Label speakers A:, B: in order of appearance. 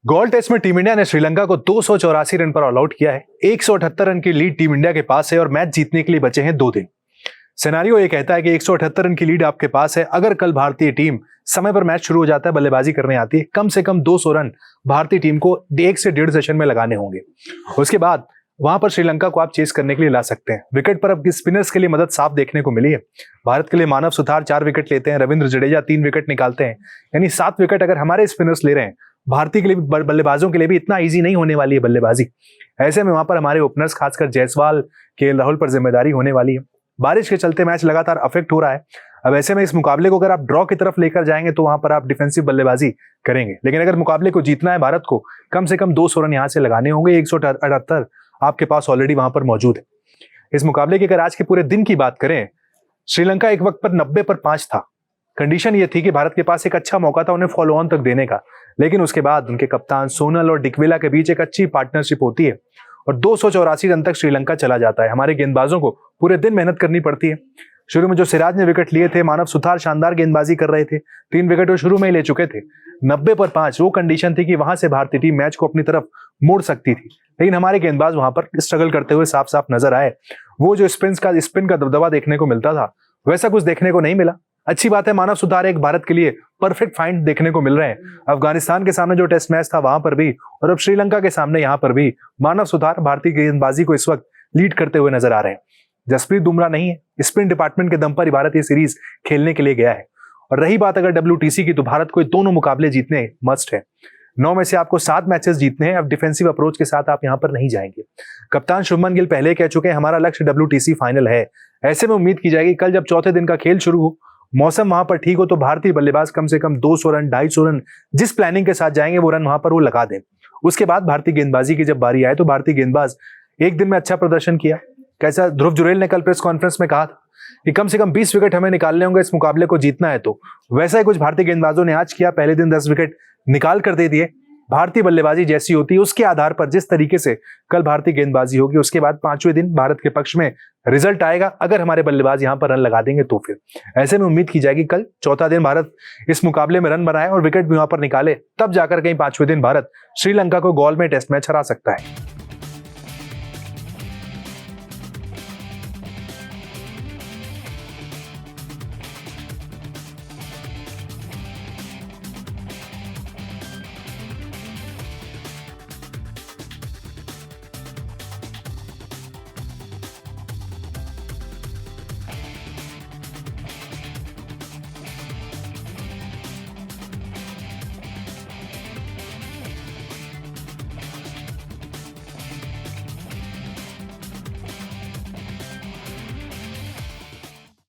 A: Gall test में team India ने श्रीलंका को 284 रन पर ऑल आउट किया है। 178 रन की लीड टीम इंडिया के पास है और मैच जीतने के लिए बचे हैं 2 दिन। सिनेरियो ये कहता है कि 178 रन की लीड आपके पास है। अगर कल भारतीय टीम समय पर मैच शुरू हो जाता है, बल्लेबाजी करने आती है, कम से कम 200 रन भारतीय टीम को 1 से 1.5 सेशन में लगाने होंगे। उसके बाद वहां पर श्रीलंका को आप चेस करने के लिए ला सकते हैं। विकेट पर अब स्पिनर्स के लिए मदद साफ देखने को मिली है। भारत के लिए मानव सुथार 4 विकेट लेते हैं, रविंद्र जडेजा 3 विकेट निकालते हैं, यानी 7 विकेट अगर हमारे स्पिनर्स ले रहे हैं। भारतीय के लिए बल्लेबाजों के लिए भी इतना इजी नहीं होने वाली है बल्लेबाजी। ऐसे में वहां पर हमारे ओपनर्स खासकर जायसवाल, केएल राहुल पर जिम्मेदारी होने वाली है। बारिश के चलते मैच लगातार अफेक्ट हो रहा है। अब ऐसे में इस मुकाबले को अगर आप ड्रॉ की तरफ लेकर जाएंगे तो वहां पर आप डिफेंसिव बल्लेबाजी करेंगे, लेकिन अगर मुकाबले को जीतना है भारत को, कम से कम 200 रन यहां से लगाने होंगे। 178 आपके पास ऑलरेडी वहां पर मौजूद है। इस मुकाबले की अगर आज के पूरे दिन की बात करें, श्रीलंका एक वक्त पर 90 पर 5 था। कंडीशन ये थी कि भारत के पास एक अच्छा मौका था उन्हें फॉलो ऑन तक देने का, लेकिन उसके बाद उनके कप्तान सोनल और डिकवेला के बीच एक अच्छी पार्टनरशिप होती है और 284 रन तक श्रीलंका चला जाता है। हमारे गेंदबाजों को पूरे दिन मेहनत करनी पड़ती है। शुरू में जो सिराज ने विकेट लिए थे, मानव सुथार शानदार गेंदबाजी कर रहे थे, 3 विकेट वो शुरू में ही ले चुके थे। 90 पर 5 वो कंडीशन थी कि वहां से भारतीय टीम मैच को अपनी तरफ मोड़ सकती थी, लेकिन हमारे गेंदबाज वहां पर स्ट्रगल करते हुए साफ साफ नजर आए। वो जो स्पिन का दबदबा देखने को मिलता था, वैसा कुछ देखने को नहीं मिला। अच्छी बात है, मानव सुधार एक भारत के लिए परफेक्ट फाइंड देखने को मिल रहे हैं। अफगानिस्तान के सामने जो टेस्ट मैच था वहां पर भी, और अब श्रीलंका के सामने यहां पर भी मानव सुधार भारतीय गेंदबाजी को इस वक्त लीड करते हुए नजर आ रहे हैं। जसप्रीत बुमराह नहीं है, स्पिन डिपार्टमेंट के दम पर भारत ये सीरीज खेलने के लिए गया है। और रही बात अगर WTC की, तो भारत को दोनों मुकाबले जीतने मस्ट है। 9 में से आपको 7 मैचेस जीतने हैं। अब डिफेंसिव अप्रोच के साथ आप यहां पर नहीं जाएंगे। कप्तान शुभमन गिल पहले कह चुके हैं हमारा लक्ष्य WTC फाइनल है। ऐसे में उम्मीद की जाएगी कल जब चौथे दिन का खेल शुरू हो, मौसम वहां पर ठीक हो, तो भारतीय बल्लेबाज कम से कम 200 रन 250 रन जिस प्लानिंग के साथ जाएंगे वो रन वहां पर वो लगा दें। उसके बाद भारतीय गेंदबाजी की जब बारी आए तो भारतीय गेंदबाज एक दिन में अच्छा प्रदर्शन किया। कैसा ध्रुव जुरेल ने कल प्रेस कॉन्फ्रेंस में कहा था कि कम से कम 20 विकेट हमें निकालने होंगे इस मुकाबले को जीतना है, तो वैसा ही कुछ भारतीय गेंदबाजों ने आज किया। पहले दिन 10 विकेट निकाल कर दे दिए। भारतीय बल्लेबाजी जैसी होती है उसके आधार पर जिस तरीके से कल भारतीय गेंदबाजी होगी, उसके बाद 5वें दिन भारत के पक्ष में रिजल्ट आएगा। अगर हमारे बल्लेबाज यहां पर रन लगा देंगे तो फिर ऐसे में उम्मीद की जाएगी कल चौथा दिन भारत इस मुकाबले में रन बनाए और विकेट भी वहां पर निकाले, तब जाकर कहीं 5वें दिन भारत श्रीलंका को गॉल में टेस्ट मैच हरा सकता है।